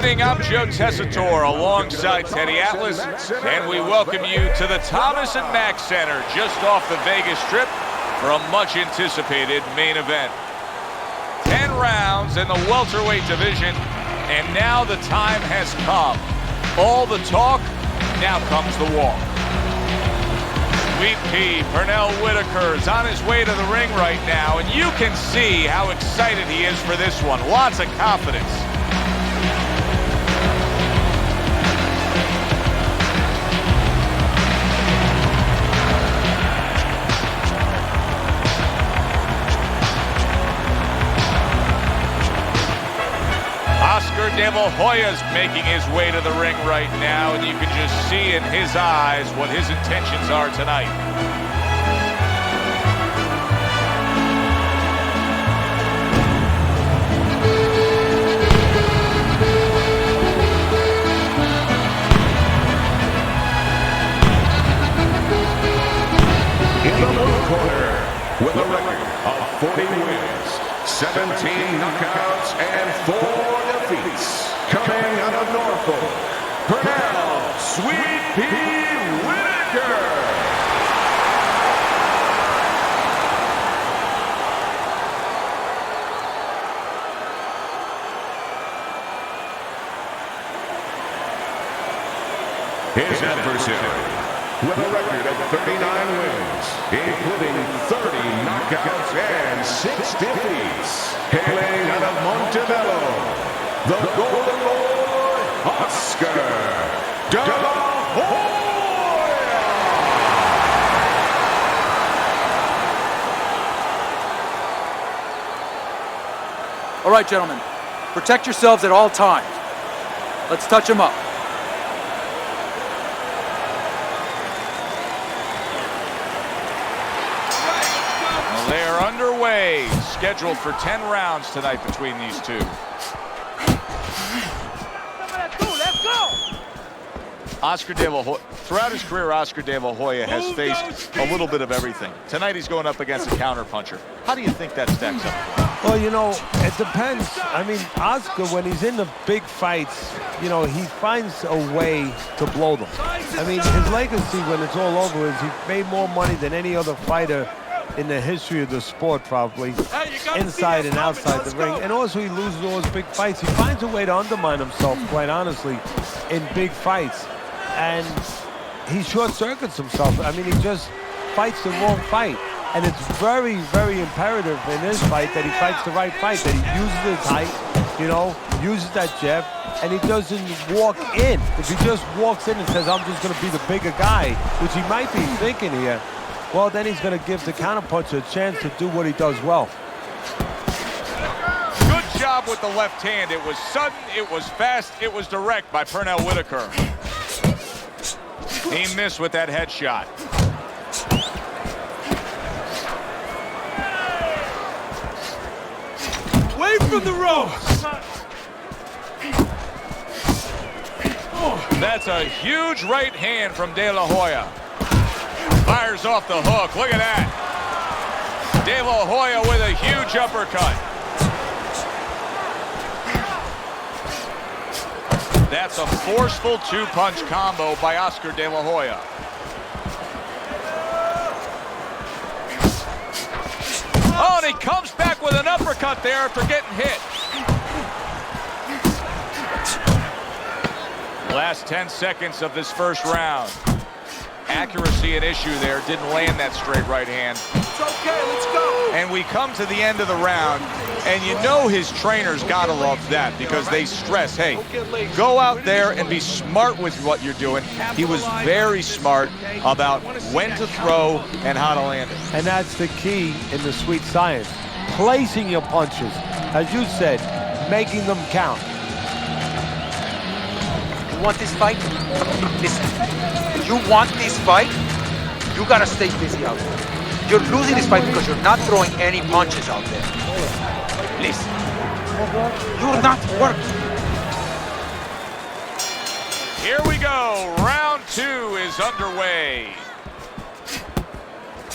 evening, I'm Joe Tessitore alongside Teddy Atlas, and we welcome you to the Thomas & Mack Center just off the Vegas Strip for a much-anticipated main event. 10 rounds in the welterweight division, and now the time has come. All the talk, now comes the walk. Sweet Pea, Pernell Whitaker is on his way to the ring right now, and you can see how excited he is for this one. Lots of confidence. Oscar De La Hoya's making his way to the ring right now, and you can just see in his eyes what his intentions are tonight. In the blue corner, with a record of 40 wins, 17 knockouts, and 4 defeats, coming out of Norfolk, Pernell Sweet Pea Whitaker. His adversary, with a record of 39 wins, including 30 knockouts and 6 defeats, hailing out of Montebello, the Golden Boy, Oscar De La Hoya. All right, gentlemen, protect yourselves at all times. Let's touch him up. They're underway, scheduled for 10 rounds tonight between these two. Oscar De La Hoya, throughout his career, Oscar De La Hoya has faced a little bit of everything. Tonight he's going up against a counterpuncher. How do you think that stacks up? Well, you know, it depends. I mean, Oscar, when he's in the big fights, you know, he finds a way to blow them. I mean, his legacy when it's all over is he made more money than any other fighter in the history of the sport, probably, inside and outside the ring. And also he loses all his big fights. He finds a way to undermine himself, quite honestly, in big fights. And he short-circuits himself. I mean, he just fights the wrong fight. And it's very, very imperative in this fight that he fights the right fight, that he uses his height, you know, uses that jab, and he doesn't walk in. If he just walks in and says, I'm just going to be the bigger guy, which he might be thinking here, well, then he's going to give the counterpuncher a chance to do what he does well. Good job with the left hand. It was sudden, it was fast, it was direct by Pernell Whitaker. He missed with that headshot. Away from the ropes! That's a huge right hand from De La Hoya. Fires off the hook. Look at that. De La Hoya with a huge uppercut. That's a forceful two-punch combo by Oscar De La Hoya. Oh, and he comes back with an uppercut there after getting hit. Last 10 seconds of this first round. Accuracy an issue there, didn't land that straight right hand. It's okay, let's go. And we come to the end of the round, and you know his trainers gotta love that because they stress, hey, go out there and be smart with what you're doing. He was very smart about when to throw and how to land it. And that's the key in the sweet science. Placing your punches, as you said, making them count. You want this fight? Listen, you want this fight? You gotta stay busy out there. You're losing this fight because you're not throwing any punches out there. Listen, you're not working. Here we go. Round 2 is underway.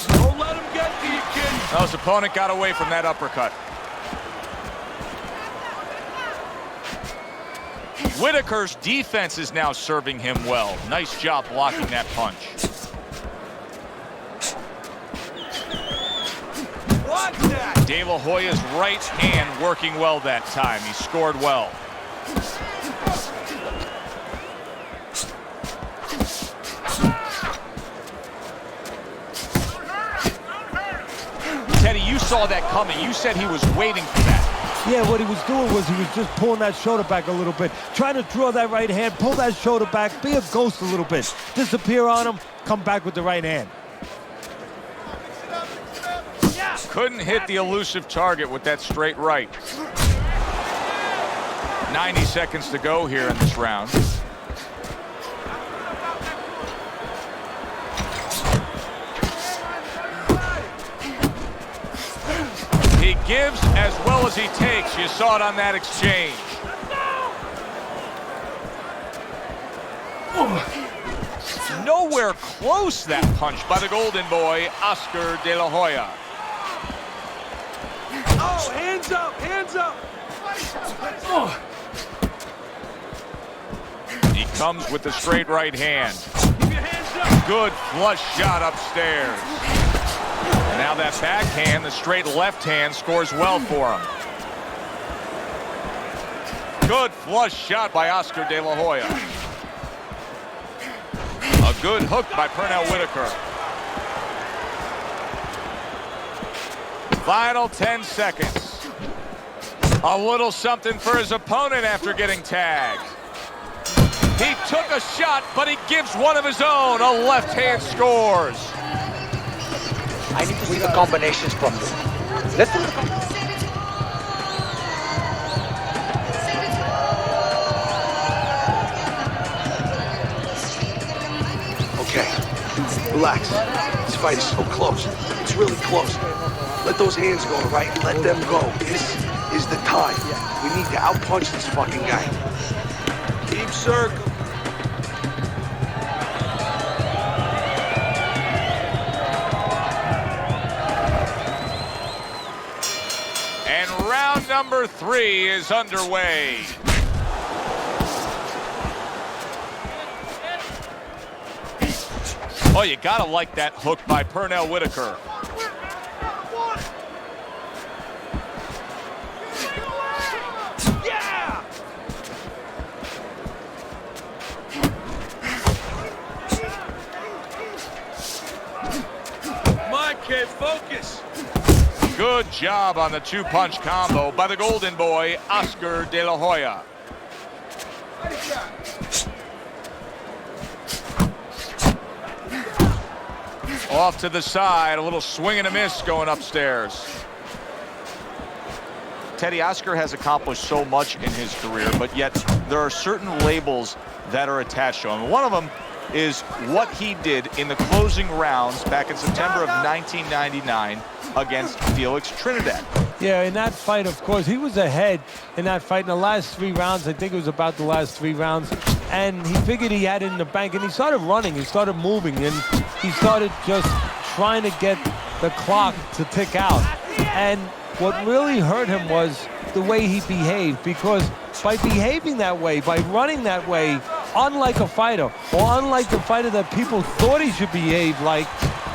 Don't let him get to you, kid. Now his opponent got away from that uppercut. Whitaker's defense is now serving him well. Nice job blocking that punch. De La Hoya's right hand working well that time. He scored well. Teddy, you saw that coming. You said he was waiting for that. Yeah, what he was doing was he was just pulling that shoulder back a little bit, trying to draw that right hand, pull that shoulder back, be a ghost a little bit, disappear on him, come back with the right hand. Couldn't hit the elusive target with that straight right. 90 seconds to go here in this round. He gives as well as he takes. You saw it on that exchange. Nowhere close, that punch by the golden boy, Oscar De La Hoya. Oh, hands up, hands up. Oh. He comes with the straight right hand. Good flush shot upstairs. And now that backhand, the straight left hand, scores well for him. Good flush shot by Oscar De La Hoya. A good hook by Pernell Whitaker. Final 10 seconds. A little something for his opponent after getting tagged. He took a shot, but he gives one of his own. A left hand scores. I need to see the combinations from them. Let's do the combinations. Okay, relax. This fight is so close. It's really close. Let those hands go, right? Let them go. This is the time. We need to outpunch this fucking guy. Deep circle. And round number 3 is underway. Oh, you gotta like that hook by Pernell Whitaker. Kid, focus. Good job on the two-punch combo by the golden boy, Oscar De La Hoya. Off to the side, a little swing and a miss going upstairs. Teddy, Oscar has accomplished so much in his career, but yet there are certain labels that are attached to him. One of them is what he did in the closing rounds back in September of 1999 against Felix Trinidad. Yeah, in that fight, of course, he was ahead in that fight in the last 3 rounds. I think it was about the last 3 rounds. And he figured he had it in the bank, and he started running, he started moving, and he started just trying to get the clock to tick out. And what really hurt him was the way he behaved, because by behaving that way, by running that way, unlike a fighter, or unlike the fighter that people thought he should behave like,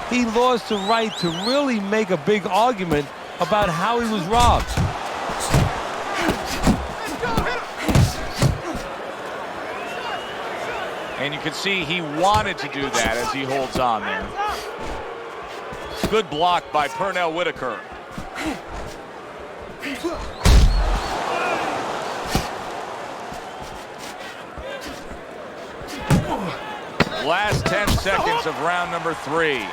he lost the right to really make a big argument about how he was robbed. And you can see he wanted to do that as he holds on there. Good block by Pernell Whitaker. Last 10 seconds of round number 3.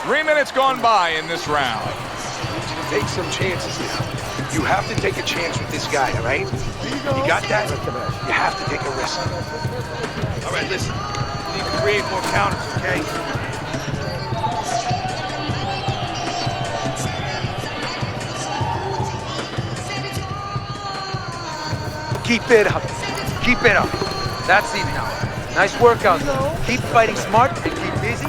Three minutes gone by in this round. Take some chances now. You have to take a chance with this guy, all right? You got that? You have to take a risk. All right, listen. We need to create more counters, okay? Keep it up. Keep it up. That's it now. Nice workout. Keep fighting smart and keep busy.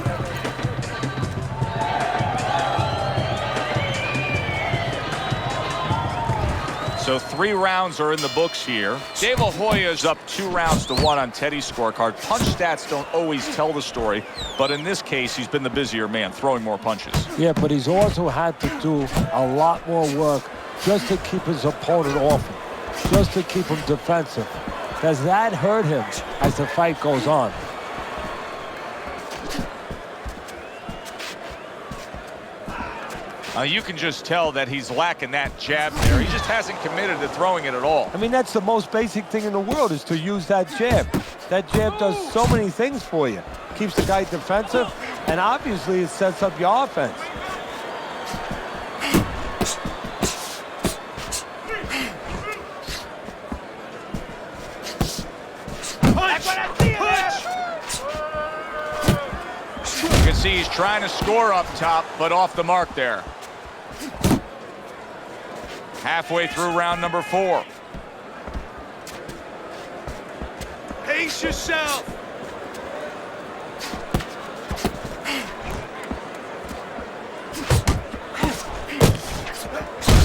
So 3 rounds are in the books here. De La Hoya's up 2-1 on Teddy's scorecard. Punch stats don't always tell the story, but in this case, he's been the busier man, throwing more punches. Yeah, but he's also had to do a lot more work just to keep his opponent off him, just to keep him defensive. Does that hurt him as the fight goes on? You can just tell that he's lacking that jab there. He just hasn't committed to throwing it at all. I mean, that's the most basic thing in the world, is to use that jab. That jab does so many things for you. Keeps the guy defensive, and obviously it sets up your offense. You can see he's trying to score up top, but off the mark there. Halfway through round number 4. Pace yourself.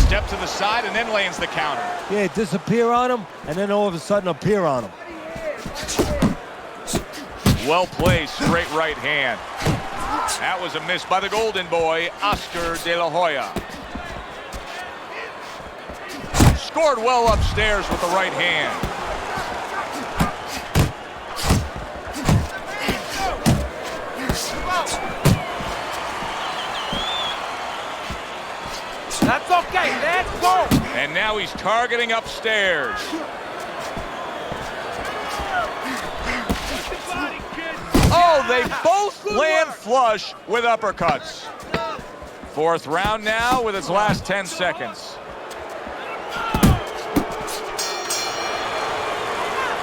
Step to the side and then lands the counter. Yeah, disappear on him, and then all of a sudden appear on him. Well placed, straight right hand. That was a miss by the golden boy, Oscar De La Hoya. Scored well upstairs with the right hand. That's okay, let's go! And now he's targeting upstairs. Oh, they both land flush with uppercuts. 4th round now with its last 10 seconds.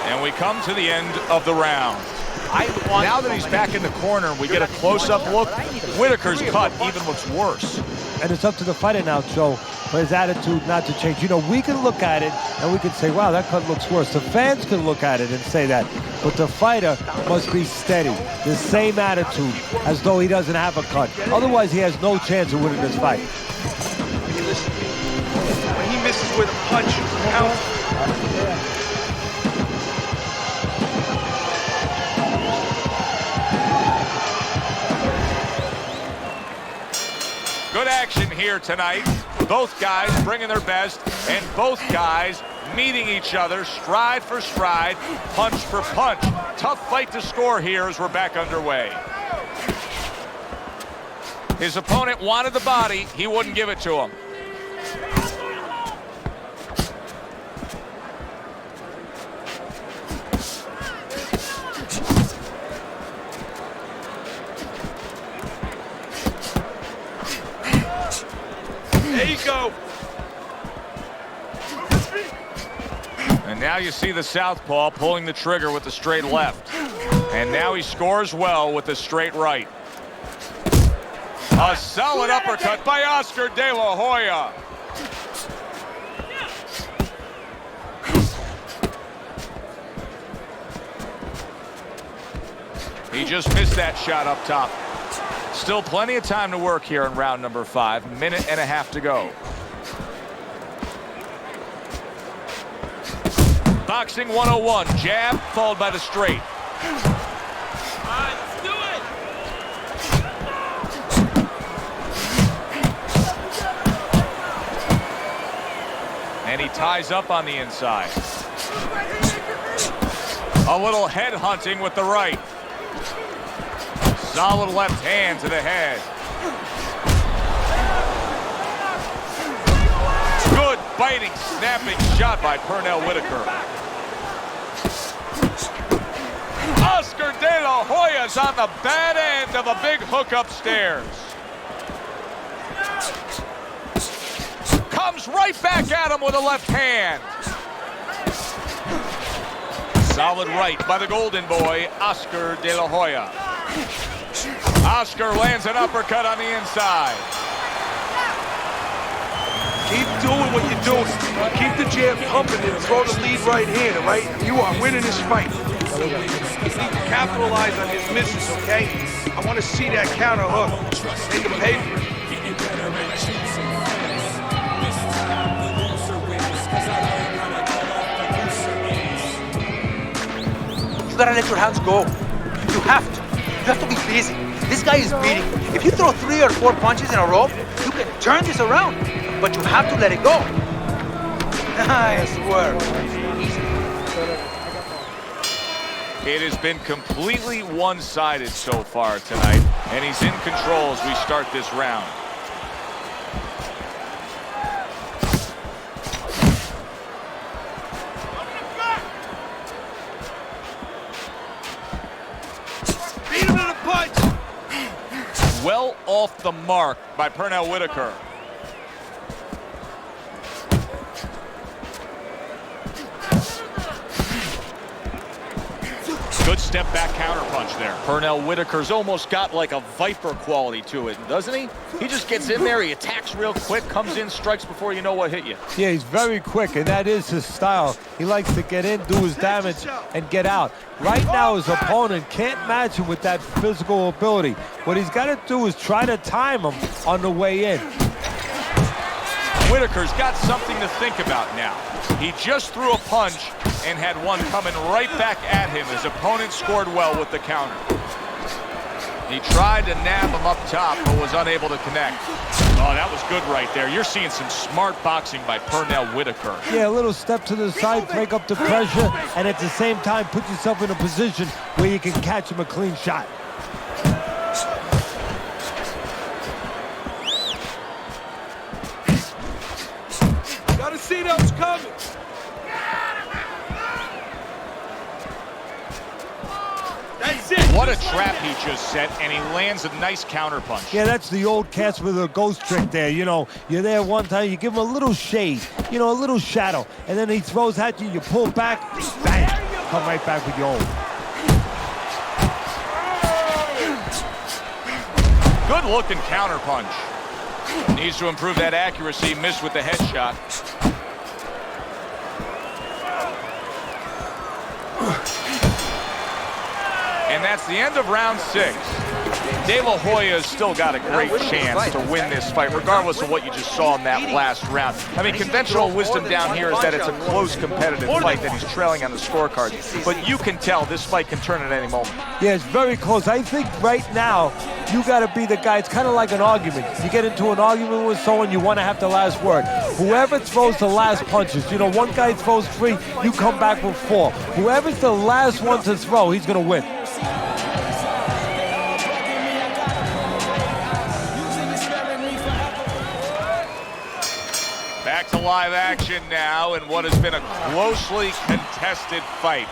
And we come to the end of the round. Now that he's back in the corner, we get a close-up look. Whitaker's cut even looks worse. And it's up to the fighter now, Joe, for his attitude not to change. You know, we can look at it and we can say, wow, that cut looks worse. The fans can look at it and say that. But the fighter must be steady, the same attitude, as though he doesn't have a cut. Otherwise, he has no chance of winning this fight. Hey, listen, when he misses with a punch, count. Good action here tonight. Both guys bringing their best, and both guys meeting each other stride for stride, punch for punch. Tough fight to score here as we're back underway. His opponent wanted the body. He wouldn't give it to him. There you go. And now you see the southpaw pulling the trigger with the straight left. And now he scores well with the straight right. A solid uppercut by Oscar De La Hoya. He just missed that shot up top. Still plenty of time to work here in round number 5. 1.5 minutes to go. Boxing 101, jab followed by the straight. All right, let's do it! And he ties up on the inside. A little head hunting with the right. Solid left hand to the head. Good biting, snapping shot by Pernell Whitaker. Oscar De La Hoya's on the bad end of a big hook upstairs. Comes right back at him with a left hand. Solid right by the golden boy, Oscar De La Hoya. Oscar lands an uppercut on the inside. Keep doing what you're doing. Keep the jab pumping and throw the lead right hand, all right? You are winning this fight. You need to capitalize on his misses, okay? I want to see that counter hook. Make him pay for it. gotta let your hands go. You have to. You have to be busy. This guy is beating you. If you throw 3 or 4 punches in a row, you can turn this around. But you have to let it go. Nice work. It has been completely one-sided so far tonight, and he's in control as we start this round. Beat him in a punch. Well off the mark by Pernell Whitaker. Good step back counter punch there. Pernell Whitaker's almost got like a Viper quality to it, doesn't he? He just gets in there, he attacks real quick, comes in, strikes before you know what hit you. Yeah, he's very quick, and that is his style. He likes to get in, do his damage, and get out. Right now, his opponent can't match him with that physical ability. What he's got to do is try to time him on the way in. Whitaker's got something to think about now. He just threw a punch and had one coming right back at him. His opponent scored well with the counter. He tried to nab him up top, but was unable to connect. Oh, that was good right there. You're seeing some smart boxing by Pernell Whitaker. Yeah, a little step to the side, break up the pressure, and at the same time, put yourself in a position where you can catch him a clean shot. Gotta see those coming. That's it. What a trap he just set, and he lands a nice counter punch. Yeah, that's the old Casper the Ghost trick there. You know, you're there one time, you give him a little shade, you know, a little shadow, and then he throws at you, you pull back, bang, come right back with your own. Good looking counter punch. Needs to improve that accuracy, missed with the headshot. And that's the end of round 6. De La Hoya's still got a great chance to win this fight, regardless of what you just saw in that last round. I mean, conventional wisdom down here is that it's a close, competitive fight that he's trailing on the scorecard. But you can tell this fight can turn at any moment. Yeah, it's very close. I think right now, you got to be the guy. It's kind of like an argument. You get into an argument with someone, you want to have the last word. Whoever throws the last punches, you know, one guy throws 3, you come back with 4. Whoever's the last one to throw, he's going to win. Back to live action now in what has been a closely contested fight.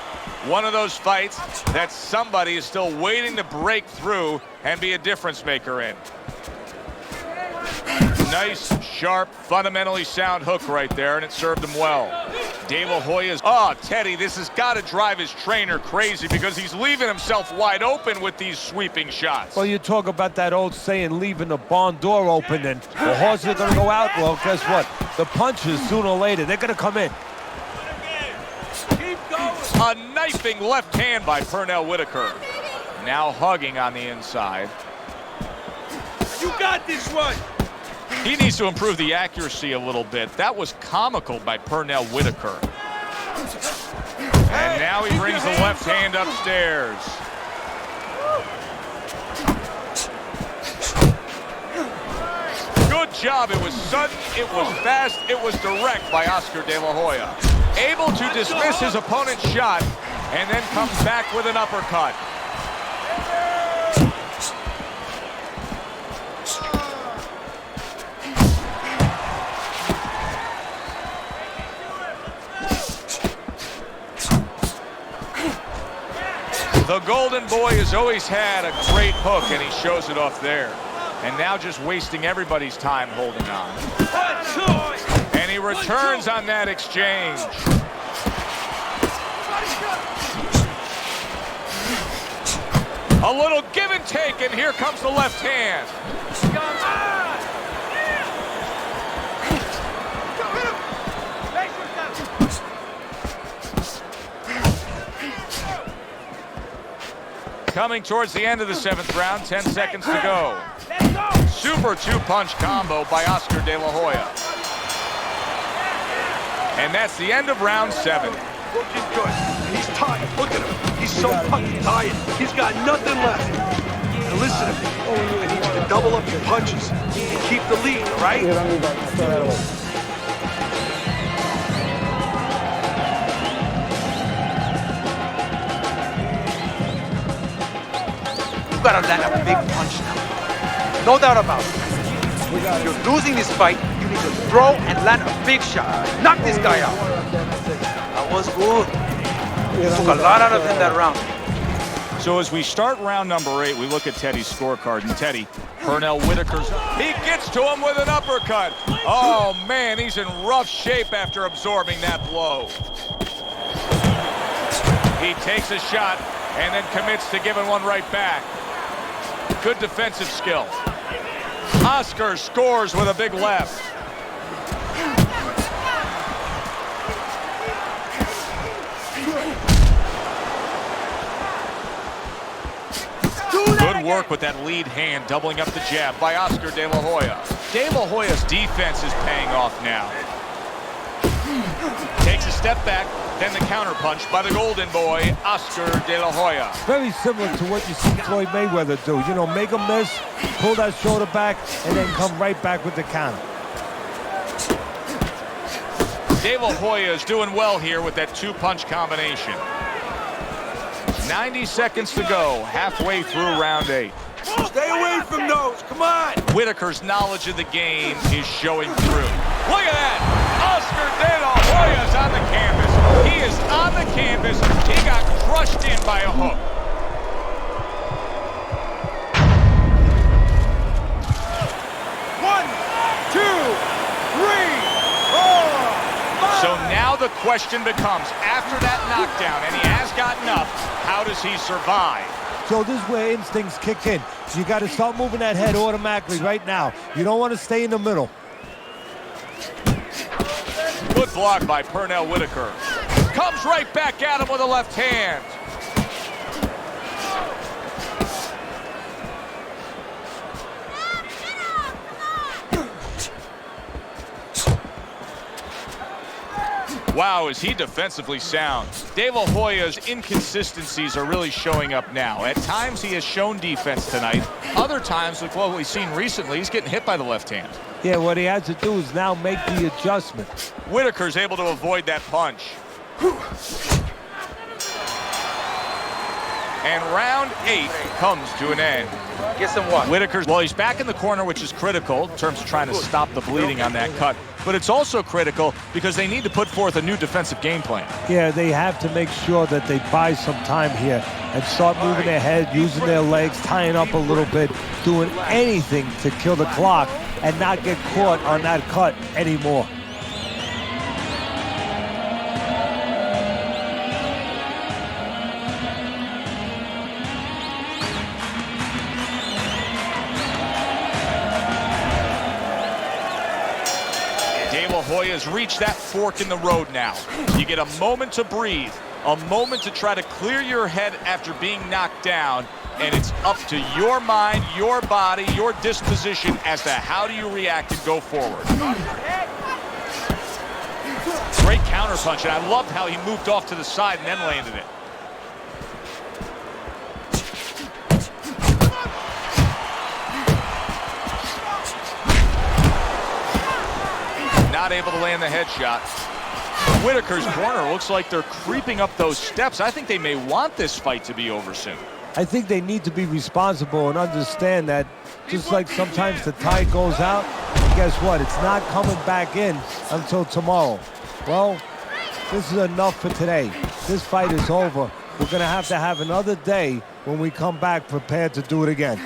One of those fights that somebody is still waiting to break through and be a difference maker in. Nice, sharp, fundamentally sound hook right there, and it served him well. De La Hoya's, oh, Teddy, this has got to drive his trainer crazy because he's leaving himself wide open with these sweeping shots. Well, you talk about that old saying, leaving the barn door open, and the horses are going to go out. Well, guess what? The punches, sooner or later, they're going to come in. A knifing left hand by Pernell Whitaker. Now hugging on the inside. You got this one. He needs to improve the accuracy a little bit. That was comical by Pernell Whitaker. And now he brings the left hand upstairs. Good job. It was sudden, it was fast, it was direct by Oscar De La Hoya. Able to dismiss his opponent's shot and then comes back with an uppercut. The Golden Boy has always had a great hook, and he shows it off there. And now just wasting everybody's time holding on. 1, 2. And he returns on that exchange. A little give and take, and here comes the left hand. Coming towards the end of the 7th round, 10 seconds to go. Super 2-punch combo by Oscar De La Hoya. And that's the end of round 7. Looking good. He's tired. Look at him. He's so fucking tired. He's got nothing left. Now listen to me. I need you to double up your punches and keep the lead, all right? You don't need that. Throw that away. You gotta land a big punch now. No doubt about it. If you're losing this fight, you need to throw and land a big shot. Knock this guy out. That was good. You took a lot out of him that round. So as we start round number 8, we look at Teddy's scorecard. And Teddy, Pernell Whitaker's, he gets to him with an uppercut. Oh, man, he's in rough shape after absorbing that blow. He takes a shot and then commits to giving one right back. Good defensive skill. Oscar scores with a big left. Good work with that lead hand, doubling up the jab by Oscar De La Hoya. De La Hoya's defense is paying off now. Takes a step back, then the counterpunch by the golden boy, Oscar De La Hoya. Very similar to what you see Floyd Mayweather do. You know, make him miss, pull that shoulder back, and then come right back with the counter. De La Hoya is doing well here with that two-punch combination. 90 seconds to go, halfway through round 8. Stay away from those, come on! Whitaker's knowledge of the game is showing through. Look at that! Oscar De La Hoya's on the canvas. He is on the canvas. He got crushed in by a hook. One, two, three, four, five. So now the question becomes, after that knockdown, and he has gotten up, how does he survive? So this is where instincts kick in. You got to start moving that head automatically right now. You don't want to stay in the middle. Good block by Pernell Whitaker. Comes right back at him with a left hand. Wow, is he defensively sound. De La Hoya's inconsistencies are really showing up now. At times he has shown defense tonight. Other times, with what we've seen recently, he's getting hit by the left hand. Yeah, what he has to do is now make the adjustment. Whitaker's able to avoid that punch. And round 8 comes to an end. Guess what? Whitaker's, well, he's back in the corner, which is critical in terms of trying to stop the bleeding on that cut. But it's also critical because they need to put forth a new defensive game plan. Yeah, they have to make sure that they buy some time here and start moving their head, using their legs, tying up a little bit, doing anything to kill the clock and not get caught on that cut anymore. Hoya's reached that fork in the road now. You get a moment to breathe, a moment to try to clear your head after being knocked down, and it's up to your mind, your body, your disposition as to how do you react and go forward. Great counterpunch, and I loved how he moved off to the side and then landed it. Not able to land the headshot. Whitaker's corner looks like they're creeping up those steps. I think they may want this fight to be over soon. I think they need to be responsible and understand that just like sometimes the tide goes out, guess what? It's not coming back in until tomorrow. Well, this is enough for today. This fight is over. We're going to have another day when we come back prepared to do it again.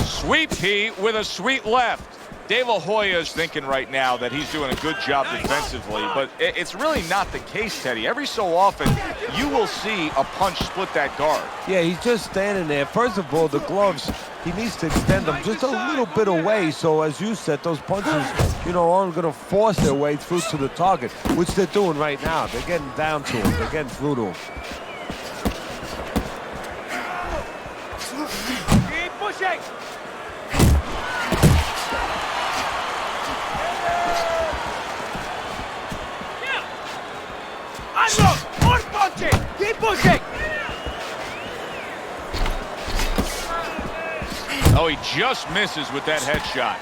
Sweet Pea with a sweet left. De La Hoya is thinking right now that he's doing a good job defensively, but it's really not the case, Teddy. Every so often, you will see a punch split that guard. Yeah, he's just standing there. First of all, the gloves, he needs to extend them just a little bit away. So, as you said, those punches, you know, aren't going to force their way through to the target, which they're doing right now. They're getting down to him. They're getting through to him. Keep pushing! Look, more punching! Keep Oh, he just misses with that headshot.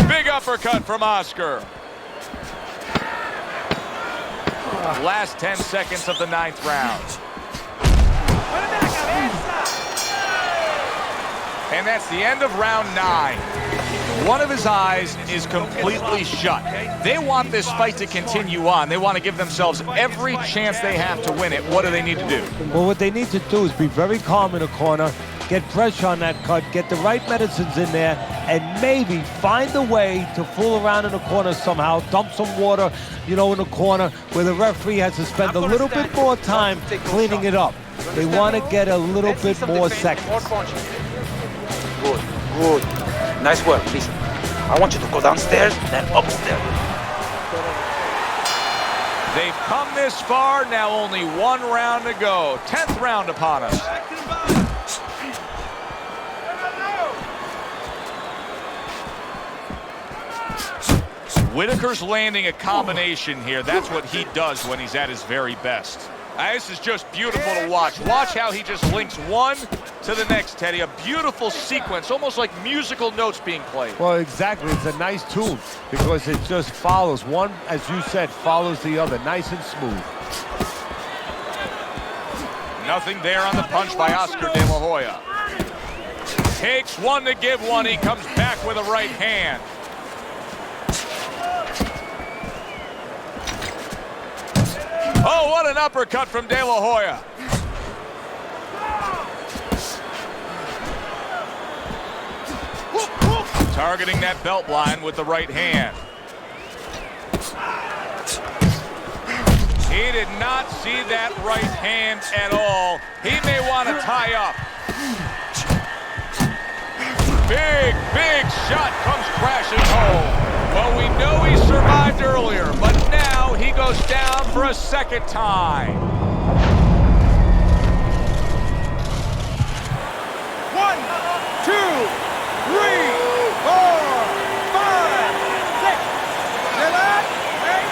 Big uppercut from Oscar. Last 10 seconds of the 9th round. And that's the end of round 9. One of his eyes is completely shut. They want this fight to continue on. They want to give themselves every chance they have to win it. What do they need to do? Well, what they need to do is be very calm in the corner, get pressure on that cut, get the right medicines in there, and maybe find a way to fool around in the corner somehow, dump some water, you know, in the corner where the referee has to spend a little bit more time cleaning it up. They want to get a little bit more seconds. Good, good. Nice work. Listen, I want you to go downstairs, then upstairs. They've come this far, now only 1 round to go. 10th round upon us. Whitaker's landing a combination here. That's what he does when he's at his very best. This is just beautiful to watch. Watch how he just links one to the next, Teddy. A beautiful sequence, almost like musical notes being played. Well, exactly. It's a nice tune because it just follows. One, as you said, follows the other. Nice and smooth. Nothing there on the punch by Oscar De La Hoya. Takes one to give one. He comes back with a right hand. Oh, what an uppercut from De La Hoya. Targeting that belt line with the right hand. He did not see that right hand at all. He may want to tie up. Big, big shot comes crashing home. Well, we know he survived earlier, but now he goes down for a second time. 1, 2, 3, 4, 5, 6, 7, 8,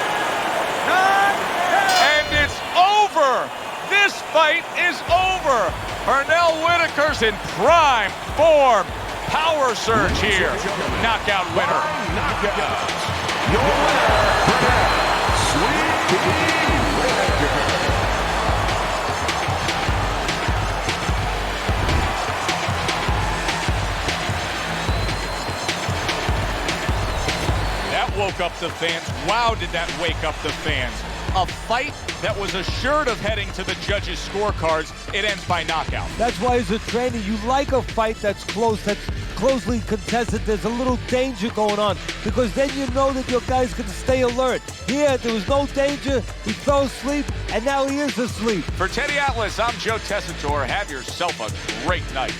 9, 10. And it's over. This fight is over. Pernell Whitaker's in prime form. Power surge here. Knockout winner. Knockout. Your winner, Pernell Whitaker. That woke up the fans. Wow, did that wake up the fans. A fight that was assured of heading to the judges' scorecards. It ends by knockout. That's why as a trainer, you like a fight that's close, that's closely contested. There's a little danger going on because then you know that your guys can stay alert. Here, there was no danger. He fell asleep, and now he is asleep. For Teddy Atlas, I'm Joe Tessitore. Have yourself a great night.